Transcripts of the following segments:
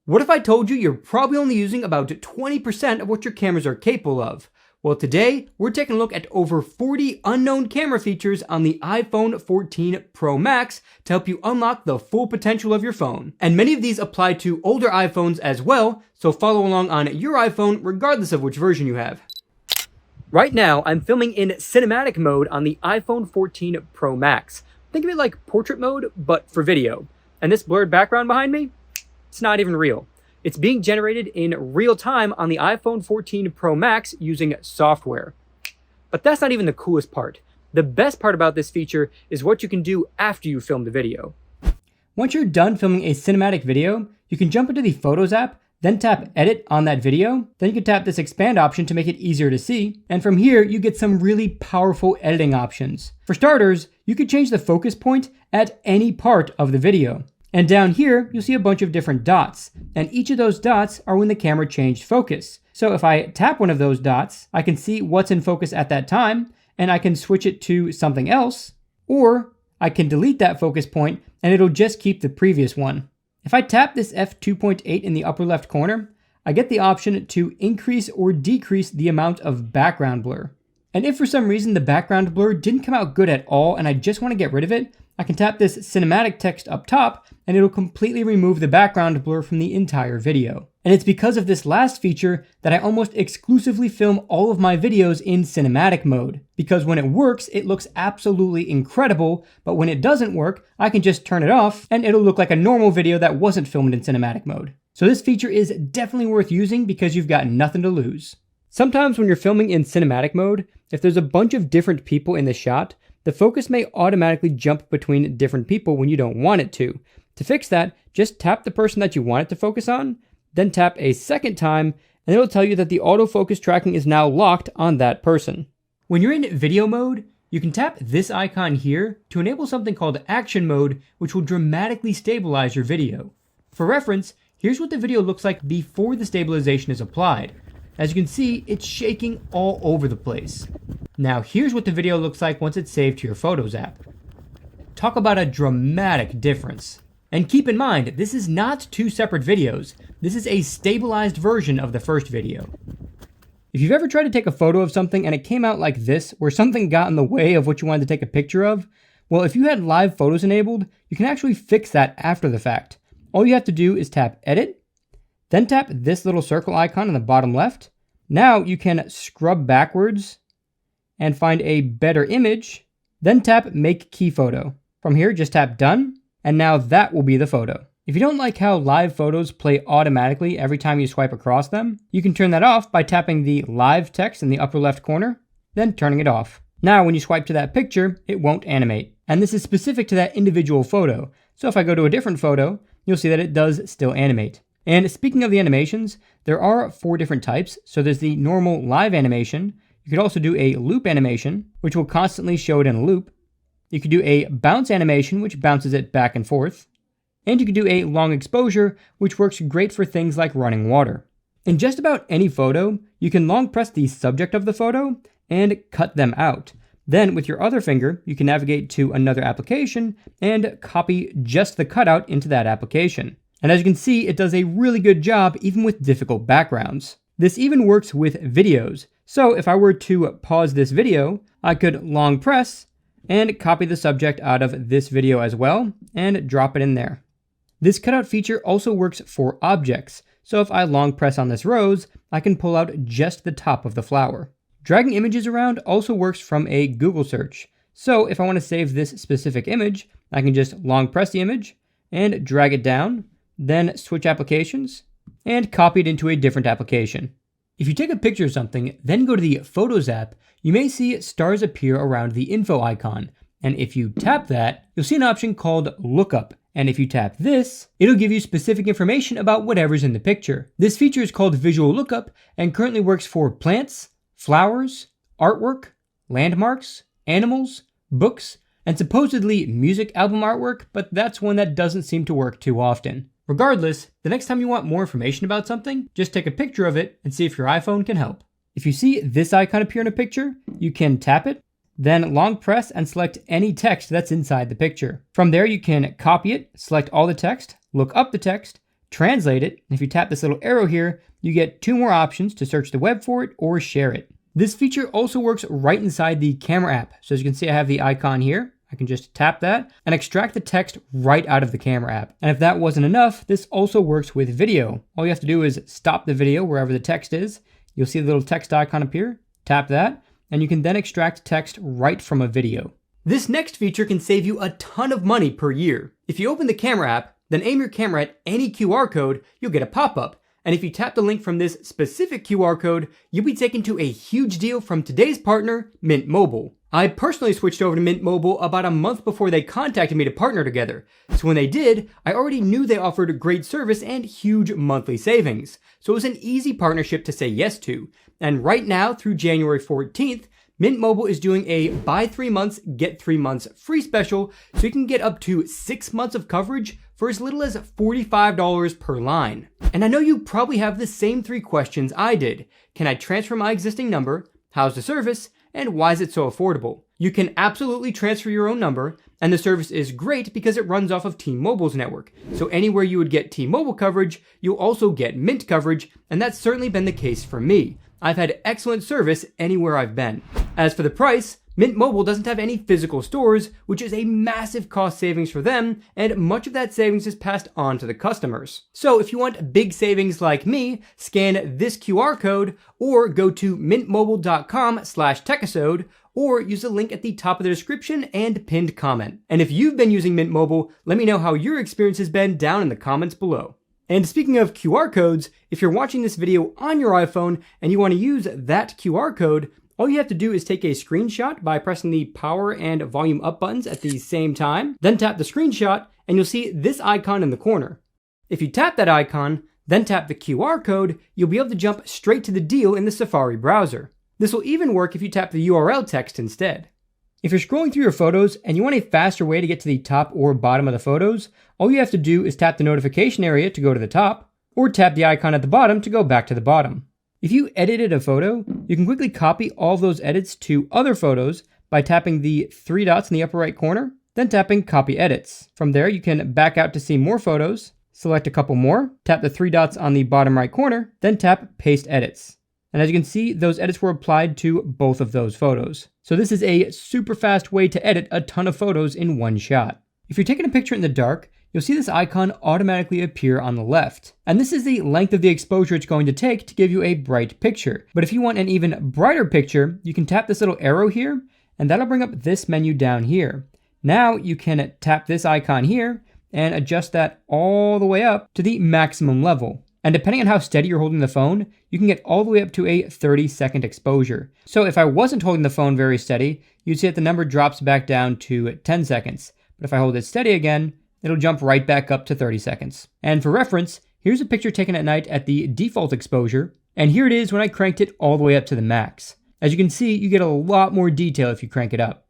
What if I told you you're probably only using about 20% of what your cameras are capable of? Well, today, we're taking a look at over 40 unknown camera features on the iPhone 14 Pro Max to help you unlock the full potential of your phone. And many of these apply to older iPhones as well, so follow along on your iPhone regardless of which version you have. Right now, I'm filming in cinematic mode on the iPhone 14 Pro Max. Think of it like portrait mode, but for video. And this blurred background behind me? It's not even real. It's being generated in real time on the iPhone 14 Pro Max using software. But that's not even the coolest part. The best part about this feature is what you can do after you film the video. Once you're done filming a cinematic video, you can jump into the Photos app, then tap Edit on that video. Then you can tap this Expand option to make it easier to see. And from here, you get some really powerful editing options. For starters, you could change the focus point at any part of the video. And down here, you'll see a bunch of different dots, and each of those dots are when the camera changed focus. So if I tap one of those dots, I can see what's in focus at that time, and I can switch it to something else, or I can delete that focus point, and it'll just keep the previous one. If I tap this f2.8 in the upper left corner, I get the option to increase or decrease the amount of background blur. And if for some reason the background blur didn't come out good at all, and I just want to get rid of it, I can tap this cinematic text up top and it'll completely remove the background blur from the entire video. And it's because of this last feature that I almost exclusively film all of my videos in cinematic mode. Because when it works, it looks absolutely incredible, but when it doesn't work, I can just turn it off and it'll look like a normal video that wasn't filmed in cinematic mode. So this feature is definitely worth using because you've got nothing to lose. Sometimes when you're filming in cinematic mode, if there's a bunch of different people in the shot, the focus may automatically jump between different people when you don't want it to. To fix that, just tap the person that you want it to focus on, then tap a second time, and it'll tell you that the autofocus tracking is now locked on that person. When you're in video mode, you can tap this icon here to enable something called action mode, which will dramatically stabilize your video. For reference, here's what the video looks like before the stabilization is applied. As you can see, it's shaking all over the place. Now here's what the video looks like once it's saved to your Photos app. Talk about a dramatic difference. And keep in mind, this is not two separate videos. This is a stabilized version of the first video. If you've ever tried to take a photo of something and it came out like this, where something got in the way of what you wanted to take a picture of, well, if you had live photos enabled, you can actually fix that after the fact. All you have to do is tap Edit, then tap this little circle icon in the bottom left. Now you can scrub backwards and find a better image, then tap Make Key Photo. From here, just tap Done, and now that will be the photo. If you don't like how live photos play automatically every time you swipe across them, you can turn that off by tapping the live text in the upper left corner, then turning it off. Now when you swipe to that picture, it won't animate. And this is specific to that individual photo. So if I go to a different photo, you'll see that it does still animate. And speaking of the animations, there are 4 different types. So there's the normal live animation. You could also do a loop animation, which will constantly show it in a loop. You could do a bounce animation, which bounces it back and forth. And you could do a long exposure, which works great for things like running water. In just about any photo, you can long press the subject of the photo and cut them out. Then with your other finger, you can navigate to another application and copy just the cutout into that application. And as you can see, it does a really good job even with difficult backgrounds. This even works with videos. So if I were to pause this video, I could long press and copy the subject out of this video as well and drop it in there. This cutout feature also works for objects. So if I long press on this rose, I can pull out just the top of the flower. Dragging images around also works from a Google search. So if I want to save this specific image, I can just long press the image and drag it down, then switch applications, and copy it into a different application. If you take a picture of something, then go to the Photos app, you may see stars appear around the info icon. And if you tap that, you'll see an option called Lookup. And if you tap this, it'll give you specific information about whatever's in the picture. This feature is called Visual Lookup and currently works for plants, flowers, artwork, landmarks, animals, books, and supposedly music album artwork, but that's one that doesn't seem to work too often. Regardless, the next time you want more information about something, just take a picture of it and see if your iPhone can help. If you see this icon appear in a picture, you can tap it, then long press and select any text that's inside the picture. From there, you can copy it, select all the text, look up the text, translate it, and if you tap this little arrow here, you get 2 more options to search the web for it or share it. This feature also works right inside the camera app. So as you can see, I have the icon here. I can just tap that and extract the text right out of the camera app. And if that wasn't enough, this also works with video. All you have to do is stop the video wherever the text is. You'll see the little text icon appear, tap that, and you can then extract text right from a video. This next feature can save you a ton of money per year. If you open the camera app, then aim your camera at any QR code, you'll get a pop-up. And if you tap the link from this specific QR code, you'll be taken to a huge deal from today's partner, Mint Mobile. I personally switched over to Mint Mobile about a month before they contacted me to partner together. So when they did, I already knew they offered great service and huge monthly savings. So it was an easy partnership to say yes to. And right now, through January 14th, Mint Mobile is doing a buy 3 months, get 3 months free special, so you can get up to 6 months of coverage for as little as $45 per line. And I know you probably have the same 3 questions I did. Can I transfer my existing number? How's the service? And why is it so affordable? You can absolutely transfer your own number, and the service is great because it runs off of T-Mobile's network. So anywhere you would get T-Mobile coverage, you'll also get Mint coverage, and that's certainly been the case for me. I've had excellent service anywhere I've been. As for the price, Mint Mobile doesn't have any physical stores, which is a massive cost savings for them, and much of that savings is passed on to the customers. So if you want big savings like me, scan this QR code or go to mintmobile.com/techisode or use the link at the top of the description and pinned comment. And if you've been using Mint Mobile, let me know how your experience has been down in the comments below. And speaking of QR codes, if you're watching this video on your iPhone and you want to use that QR code, all you have to do is take a screenshot by pressing the power and volume up buttons at the same time, then tap the screenshot and you'll see this icon in the corner. If you tap that icon, then tap the QR code, you'll be able to jump straight to the deal in the Safari browser. This will even work if you tap the URL text instead. If you're scrolling through your photos and you want a faster way to get to the top or bottom of the photos, all you have to do is tap the notification area to go to the top, or tap the icon at the bottom to go back to the bottom. If you edited a photo, you can quickly copy all of those edits to other photos by tapping the 3 dots in the upper right corner, then tapping Copy Edits. From there, you can back out to see more photos, select a couple more, tap the 3 dots on the bottom right corner, then tap Paste Edits. And as you can see, those edits were applied to both of those photos. So this is a super fast way to edit a ton of photos in one shot. If you're taking a picture in the dark, you'll see this icon automatically appear on the left. And this is the length of the exposure it's going to take to give you a bright picture. But if you want an even brighter picture, you can tap this little arrow here, and that'll bring up this menu down here. Now you can tap this icon here and adjust that all the way up to the maximum level. And depending on how steady you're holding the phone, you can get all the way up to a 30-second exposure. So if I wasn't holding the phone very steady, you'd see that the number drops back down to 10 seconds. But if I hold it steady again, it'll jump right back up to 30 seconds. And for reference, here's a picture taken at night at the default exposure, and here it is when I cranked it all the way up to the max. As you can see, you get a lot more detail if you crank it up.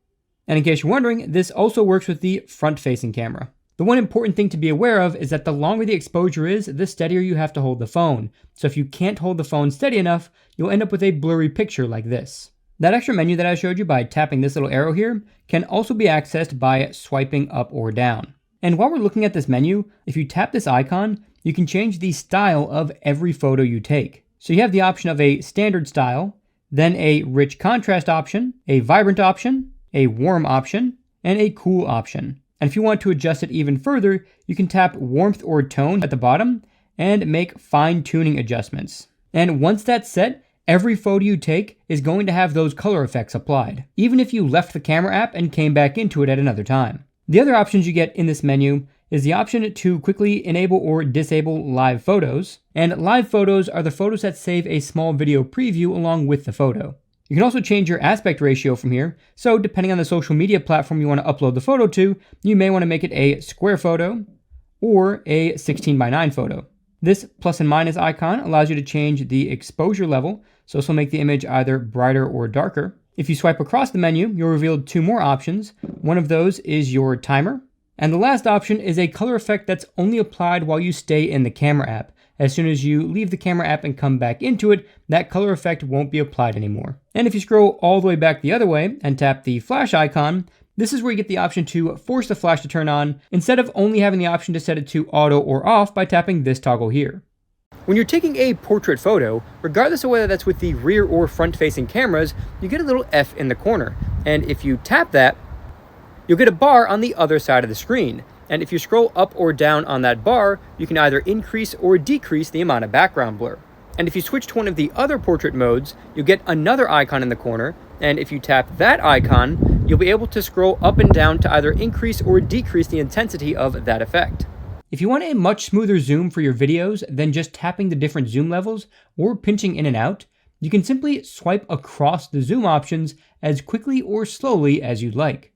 And in case you're wondering, this also works with the front-facing camera. The one important thing to be aware of is that the longer the exposure is, the steadier you have to hold the phone. So if you can't hold the phone steady enough, you'll end up with a blurry picture like this. That extra menu that I showed you by tapping this little arrow here can also be accessed by swiping up or down. And while we're looking at this menu, if you tap this icon, you can change the style of every photo you take. So you have the option of a standard style, then a rich contrast option, a vibrant option, a warm option, and a cool option. And if you want to adjust it even further, you can tap warmth or tone at the bottom and make fine-tuning adjustments. And once that's set, every photo you take is going to have those color effects applied, even if you left the camera app and came back into it at another time. The other options you get in this menu is the option to quickly enable or disable live photos. And live photos are the photos that save a small video preview along with the photo. You can also change your aspect ratio from here, so depending on the social media platform you want to upload the photo to, you may want to make it a square photo or a 16:9 photo. This plus and minus icon allows you to change the exposure level, so this will make the image either brighter or darker. If you swipe across the menu, you'll reveal 2 more options. One of those is your timer, and the last option is a color effect that's only applied while you stay in the camera app. As soon as you leave the camera app and come back into it, that color effect won't be applied anymore. And if you scroll all the way back the other way and tap the flash icon, This is where you get the option to force the flash to turn on, instead of only having the option to set it to auto or off by tapping this toggle here. When you're taking a portrait photo, regardless of whether that's with the rear or front-facing cameras, you get a little F in the corner. And if you tap that, you'll get a bar on the other side of the screen. And if you scroll up or down on that bar, you can either increase or decrease the amount of background blur. And if you switch to one of the other portrait modes, you'll get another icon in the corner, and if you tap that icon, you'll be able to scroll up and down to either increase or decrease the intensity of that effect. If you want a much smoother zoom for your videos than just tapping the different zoom levels or pinching in and out, you can simply swipe across the zoom options as quickly or slowly as you'd like.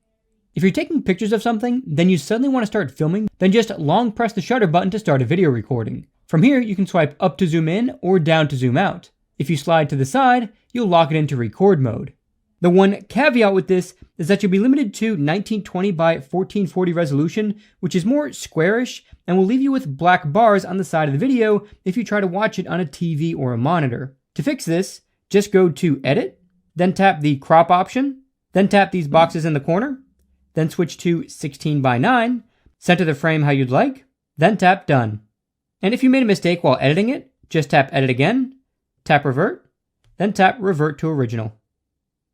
If you're taking pictures of something, then you suddenly want to start filming, then just long press the shutter button to start a video recording. From here, you can swipe up to zoom in or down to zoom out. If you slide to the side, you'll lock it into record mode. The one caveat with this is that you'll be limited to 1920 by 1440 resolution, which is more squarish and will leave you with black bars on the side of the video if you try to watch it on a TV or a monitor. To fix this, just go to Edit, then tap the crop option, then tap these boxes in the corner, then switch to 16 by 9, center the frame how you'd like, then tap Done. And if you made a mistake while editing it, just tap Edit again, tap Revert, then tap Revert to Original.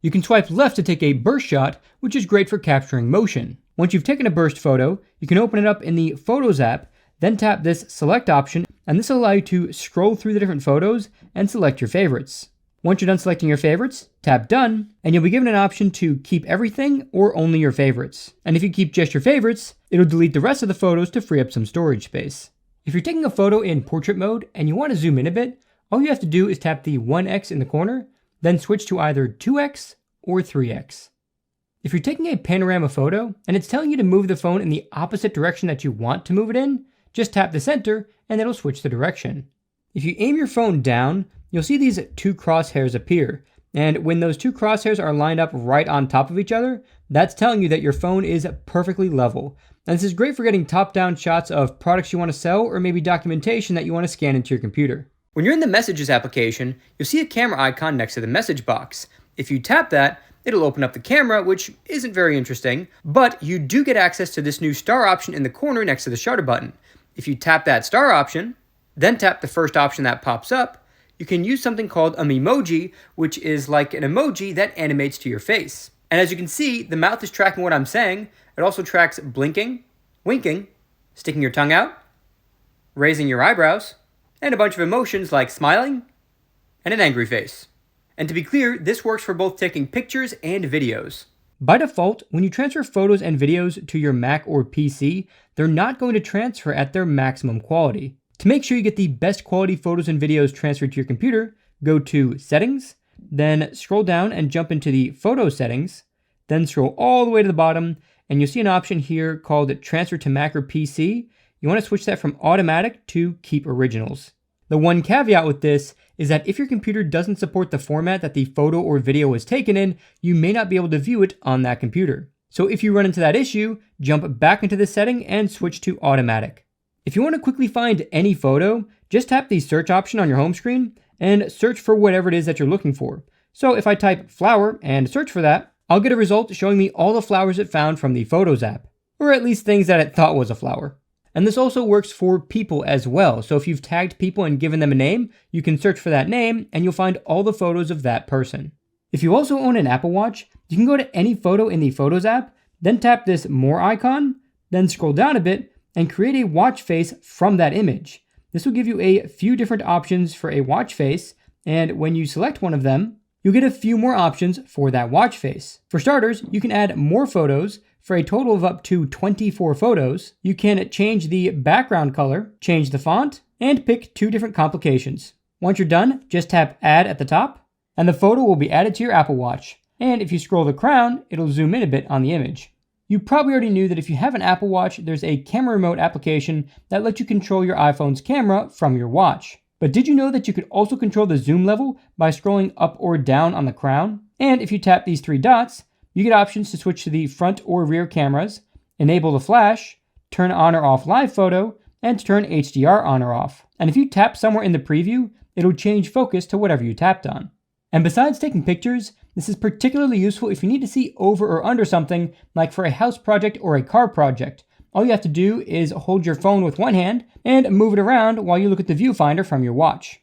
You can swipe left to take a burst shot, which is great for capturing motion. Once you've taken a burst photo, you can open it up in the Photos app, then tap this Select option, and this will allow you to scroll through the different photos and select your favorites. Once you're done selecting your favorites, tap Done, and you'll be given an option to keep everything or only your favorites. And if you keep just your favorites, it'll delete the rest of the photos to free up some storage space. If you're taking a photo in portrait mode and you want to zoom in a bit, all you have to do is tap the 1x in the corner, then switch to either 2x or 3x. If you're taking a panorama photo and it's telling you to move the phone in the opposite direction that you want to move it in, just tap the center and it'll switch the direction. If you aim your phone down, you'll see these two crosshairs appear. And when those two crosshairs are lined up right on top of each other, that's telling you that your phone is perfectly level. And this is great for getting top-down shots of products you want to sell or maybe documentation that you want to scan into your computer. When you're in the Messages application, you'll see a camera icon next to the message box. If you tap that, it'll open up the camera, which isn't very interesting, but you do get access to this new star option in the corner next to the shutter button. If you tap that star option, then tap the first option that pops up, you can use something called a memoji, which is like an emoji that animates to your face. And as you can see, the mouth is tracking what I'm saying. It also tracks blinking, winking, sticking your tongue out, raising your eyebrows, and a bunch of emotions like smiling and an angry face. And to be clear, this works for both taking pictures and videos. By default, when you transfer photos and videos to your Mac or PC, they're not going to transfer at their maximum quality. To make sure you get the best quality photos and videos transferred to your computer, go to Settings, then scroll down and jump into the Photo Settings, then scroll all the way to the bottom, and you'll see an option here called Transfer to Mac or PC. You want to switch that from Automatic to Keep Originals. The one caveat with this is that if your computer doesn't support the format that the photo or video was taken in, you may not be able to view it on that computer. So if you run into that issue, jump back into the setting and switch to Automatic. If you want to quickly find any photo, just tap the search option on your home screen and search for whatever it is that you're looking for. So if I type flower and search for that, I'll get a result showing me all the flowers it found from the Photos app, or at least things that it thought was a flower. And this also works for people as well. So if you've tagged people and given them a name, you can search for that name and you'll find all the photos of that person. If you also own an Apple Watch, you can go to any photo in the Photos app, then tap this More icon, then scroll down a bit and create a watch face from that image. This will give you a few different options for a watch face, and when you select one of them, you'll get a few more options for that watch face. For starters, you can add more photos for a total of up to 24 photos. You can change the background color, change the font, and pick 2 different complications. Once you're done, just tap Add at the top, and the photo will be added to your Apple Watch. And if you scroll the crown, it'll zoom in a bit on the image. You probably already knew that if you have an Apple Watch, there's a camera remote application that lets you control your iPhone's camera from your watch. But did you know that you could also control the zoom level by scrolling up or down on the crown? And if you tap these 3 dots, you get options to switch to the front or rear cameras, enable the flash, turn on or off live photo, and turn HDR on or off. And if you tap somewhere in the preview, it'll change focus to whatever you tapped on. And besides taking pictures, this is particularly useful if you need to see over or under something, like for a house project or a car project. All you have to do is hold your phone with one hand and move it around while you look at the viewfinder from your watch.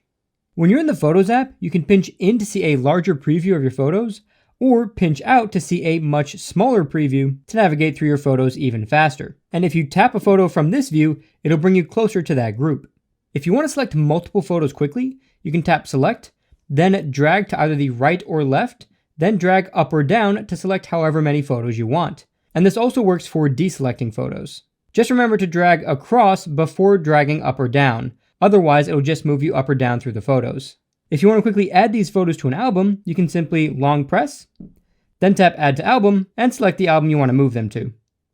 When you're in the Photos app, you can pinch in to see a larger preview of your photos, or pinch out to see a much smaller preview to navigate through your photos even faster. And if you tap a photo from this view, it'll bring you closer to that group. If you want to select multiple photos quickly, you can tap Select, then drag to either the right or left, then drag up or down to select however many photos you want. And this also works for deselecting photos. Just remember to drag across before dragging up or down. Otherwise, it'll just move you up or down through the photos. If you want to quickly add these photos to an album, you can simply long press, then tap Add to Album, and select the album you want to move them to.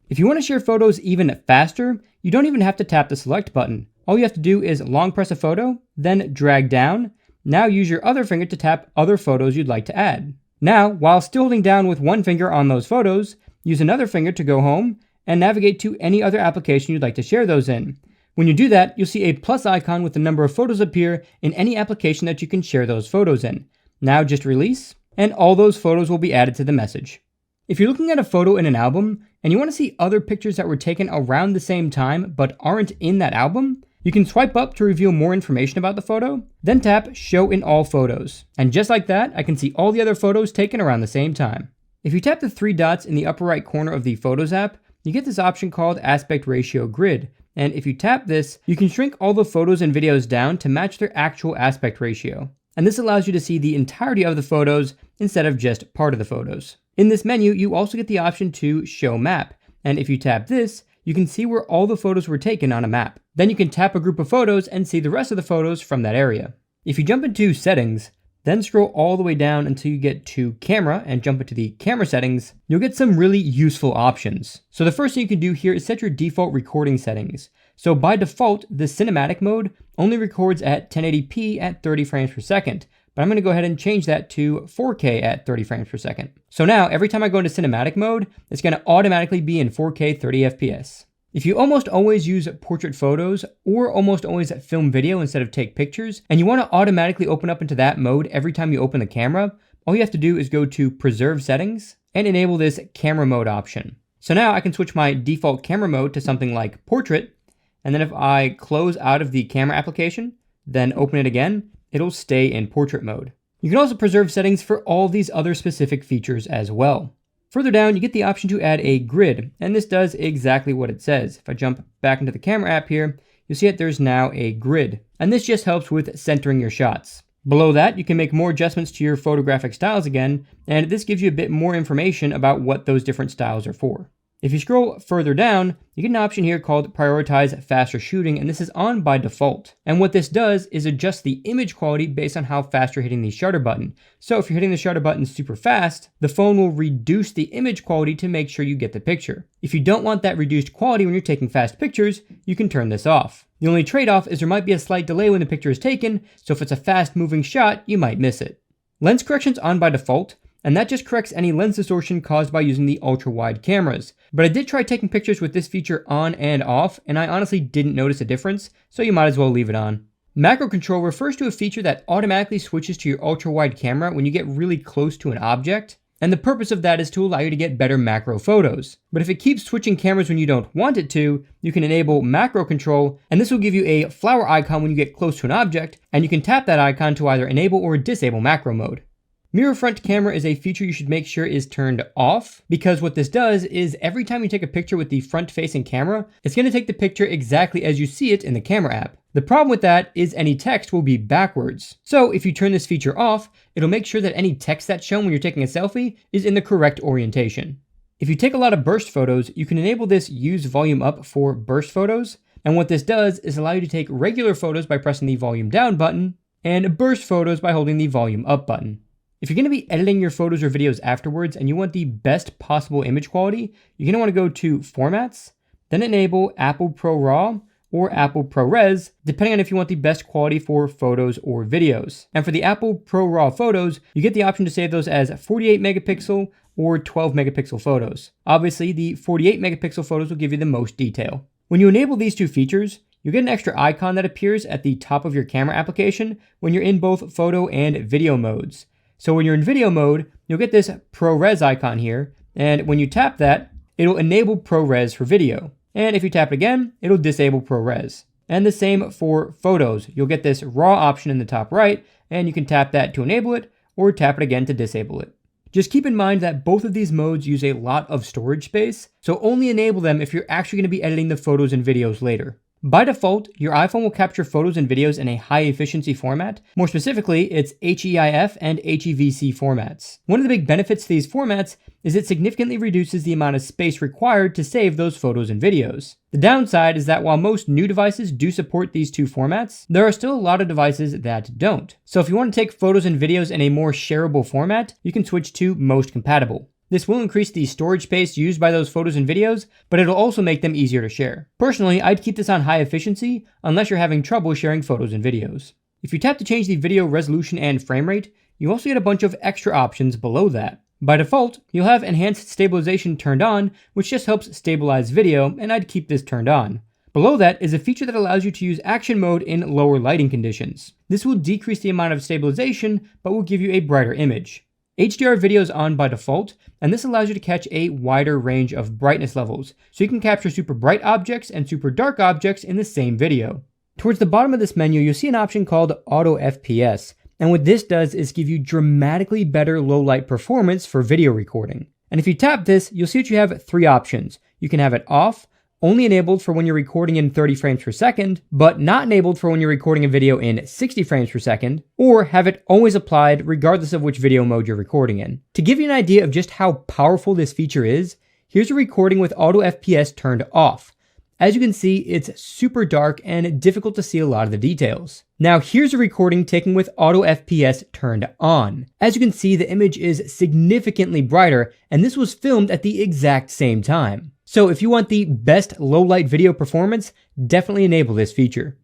If you want to share photos even faster, you don't even have to tap the Select button. All you have to do is long press a photo, then drag down. Now use your other finger to tap other photos you'd like to add. Now, while still holding down with one finger on those photos, use another finger to go home and navigate to any other application you'd like to share those in. When you do that, you'll see a plus icon with the number of photos appear in any application that you can share those photos in. Now just release, and all those photos will be added to the message. If you're looking at a photo in an album, and you want to see other pictures that were taken around the same time but aren't in that album, you can swipe up to reveal more information about the photo, then tap Show in All Photos. And just like that, I can see all the other photos taken around the same time. If you tap the three dots in the upper right corner of the Photos app, you get this option called Aspect Ratio Grid. And if you tap this, you can shrink all the photos and videos down to match their actual aspect ratio. And this allows you to see the entirety of the photos instead of just part of the photos. In this menu, you also get the option to Show Map. And if you tap this, you can see where all the photos were taken on a map. Then you can tap a group of photos and see the rest of the photos from that area. If you jump into Settings, then scroll all the way down until you get to Camera and jump into the Camera settings, you'll get some really useful options. So the first thing you can do here is set your default recording settings. So by default, the cinematic mode only records at 1080p at 30 frames per second, but I'm going to go ahead and change that to 4K at 30 frames per second. So now every time I go into cinematic mode, it's going to automatically be in 4K 30 FPS. If you almost always use portrait photos or almost always film video instead of take pictures, and you want to automatically open up into that mode every time you open the camera, all you have to do is go to Preserve Settings and enable this camera mode option. So now I can switch my default camera mode to something like portrait, and then if I close out of the camera application, then open it again, it'll stay in portrait mode. You can also preserve settings for all these other specific features as well. Further down, you get the option to add a grid, and this does exactly what it says. If I jump back into the camera app here, you'll see that there's now a grid, and this just helps with centering your shots. Below that, you can make more adjustments to your photographic styles again, and this gives you a bit more information about what those different styles are for. If you scroll further down, you get an option here called Prioritize Faster Shooting, and this is on by default. And what this does is adjust the image quality based on how fast you're hitting the shutter button. So if you're hitting the shutter button super fast, the phone will reduce the image quality to make sure you get the picture. If you don't want that reduced quality when you're taking fast pictures, you can turn this off. The only trade-off is there might be a slight delay when the picture is taken, so if it's a fast-moving shot, you might miss it. Lens correction's on by default, and that just corrects any lens distortion caused by using the ultra-wide cameras. But I did try taking pictures with this feature on and off, and I honestly didn't notice a difference, so you might as well leave it on. Macro control refers to a feature that automatically switches to your ultra-wide camera when you get really close to an object, and the purpose of that is to allow you to get better macro photos. But if it keeps switching cameras when you don't want it to, you can enable macro control, and this will give you a flower icon when you get close to an object, and you can tap that icon to either enable or disable macro mode. Mirror front camera is a feature you should make sure is turned off, because what this does is every time you take a picture with the front facing camera, it's going to take the picture exactly as you see it in the camera app. The problem with that is any text will be backwards. So if you turn this feature off, it'll make sure that any text that's shown when you're taking a selfie is in the correct orientation. If you take a lot of burst photos, you can enable this Use Volume Up for burst photos, and what this does is allow you to take regular photos by pressing the volume down button, and burst photos by holding the volume up button. If you're going to be editing your photos or videos afterwards and you want the best possible image quality, you're going to want to go to Formats, then enable Apple ProRAW or Apple ProRes, depending on if you want the best quality for photos or videos. And for the Apple ProRAW photos, you get the option to save those as 48 megapixel or 12 megapixel photos. Obviously, the 48 megapixel photos will give you the most detail. When you enable these two features, you get an extra icon that appears at the top of your camera application when you're in both photo and video modes. So when you're in video mode, you'll get this ProRes icon here, and when you tap that, it'll enable ProRes for video. And if you tap it again, it'll disable ProRes. And the same for photos. You'll get this RAW option in the top right, and you can tap that to enable it, or tap it again to disable it. Just keep in mind that both of these modes use a lot of storage space, so only enable them if you're actually going to be editing the photos and videos later. By default, your iPhone will capture photos and videos in a high efficiency format. More specifically, it's HEIF and HEVC formats. One of the big benefits to these formats is it significantly reduces the amount of space required to save those photos and videos. The downside is that while most new devices do support these two formats, there are still a lot of devices that don't. So if you want to take photos and videos in a more shareable format, you can switch to most compatible. This will increase the storage space used by those photos and videos, but it'll also make them easier to share. Personally, I'd keep this on high efficiency unless you're having trouble sharing photos and videos. If you tap to change the video resolution and frame rate, you also get a bunch of extra options below that. By default, you'll have enhanced stabilization turned on, which just helps stabilize video, and I'd keep this turned on. Below that is a feature that allows you to use action mode in lower lighting conditions. This will decrease the amount of stabilization, but will give you a brighter image. HDR video is on by default, and this allows you to catch a wider range of brightness levels, so you can capture super bright objects and super dark objects in the same video. Towards the bottom of this menu, you'll see an option called Auto FPS, and what this does is give you dramatically better low light performance for video recording. And if you tap this, you'll see that you have three options. You can have it off, only enabled for when you're recording in 30 frames per second, but not enabled for when you're recording a video in 60 frames per second, or have it always applied regardless of which video mode you're recording in. To give you an idea of just how powerful this feature is, here's a recording with Auto FPS turned off. As you can see, it's super dark and difficult to see a lot of the details. Now here's a recording taken with Auto FPS turned on. As you can see, the image is significantly brighter, and this was filmed at the exact same time. So if you want the best low light video performance, definitely enable this feature.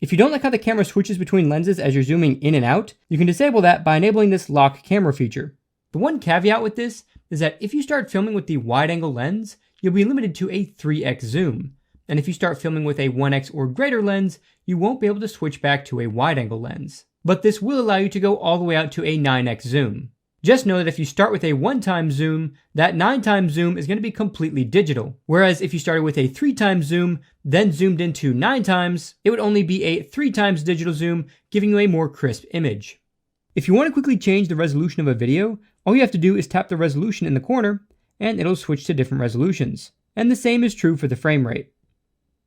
If you don't like how the camera switches between lenses as you're zooming in and out, you can disable that by enabling this lock camera feature. The one caveat with this is that if you start filming with the wide angle lens, you'll be limited to a 3x zoom. And if you start filming with a 1x or greater lens, you won't be able to switch back to a wide angle lens. But this will allow you to go all the way out to a 9x zoom. Just know that if you start with a 1x zoom, that 9x zoom is going to be completely digital. Whereas if you started with a 3x zoom, then zoomed into 9x, it would only be a 3x digital zoom, giving you a more crisp image. If you want to quickly change the resolution of a video, all you have to do is tap the resolution in the corner, and it'll switch to different resolutions. And the same is true for the frame rate.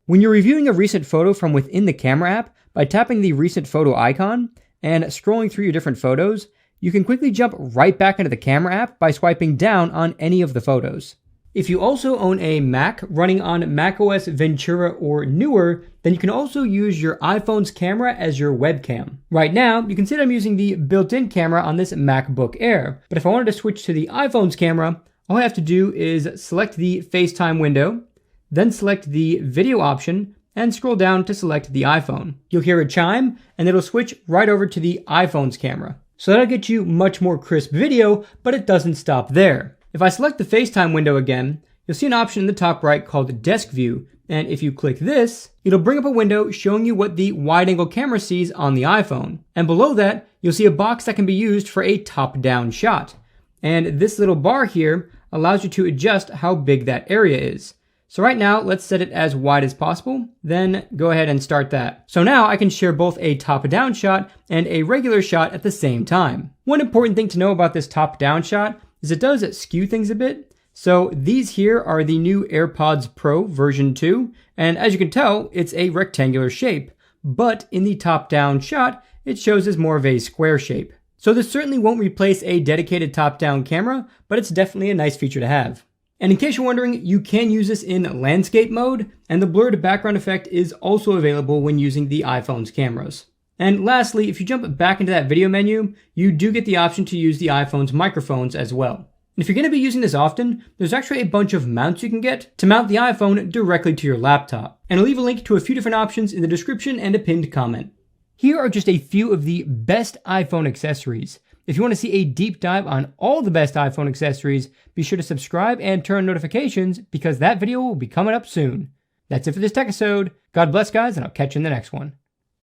When you're reviewing a recent photo from within the camera app, by tapping the recent photo icon and scrolling through your different photos, you can quickly jump right back into the camera app by swiping down on any of the photos. If you also own a Mac running on macOS Ventura or newer, then you can also use your iPhone's camera as your webcam. Right now, you can see that I'm using the built-in camera on this MacBook Air, but if I wanted to switch to the iPhone's camera, all I have to do is select the FaceTime window, then select the video option, and scroll down to select the iPhone. You'll hear a chime, and it'll switch right over to the iPhone's camera. So that'll get you much more crisp video, but it doesn't stop there. If I select the FaceTime window again, you'll see an option in the top right called Desk View, and if you click this, it'll bring up a window showing you what the wide-angle camera sees on the iPhone. And below that, you'll see a box that can be used for a top-down shot. And this little bar here allows you to adjust how big that area is. So right now, let's set it as wide as possible, then go ahead and start that. So now I can share both a top-down shot and a regular shot at the same time. One important thing to know about this top-down shot is it does skew things a bit. So these here are the new AirPods Pro version 2, and as you can tell, it's a rectangular shape, but in the top-down shot, it shows as more of a square shape. So this certainly won't replace a dedicated top-down camera, but it's definitely a nice feature to have. And in case you're wondering, you can use this in landscape mode, and the blurred background effect is also available when using the iPhone's cameras. And lastly, if you jump back into that video menu, you do get the option to use the iPhone's microphones as well. And if you're going to be using this often, there's actually a bunch of mounts you can get to mount the iPhone directly to your laptop. And I'll leave a link to a few different options in the description and a pinned comment. Here are just a few of the best iPhone accessories. If you want to see a deep dive on all the best iPhone accessories, be sure to subscribe and turn on notifications because that video will be coming up soon. That's it for this tech episode. God bless, guys, and I'll catch you in the next one.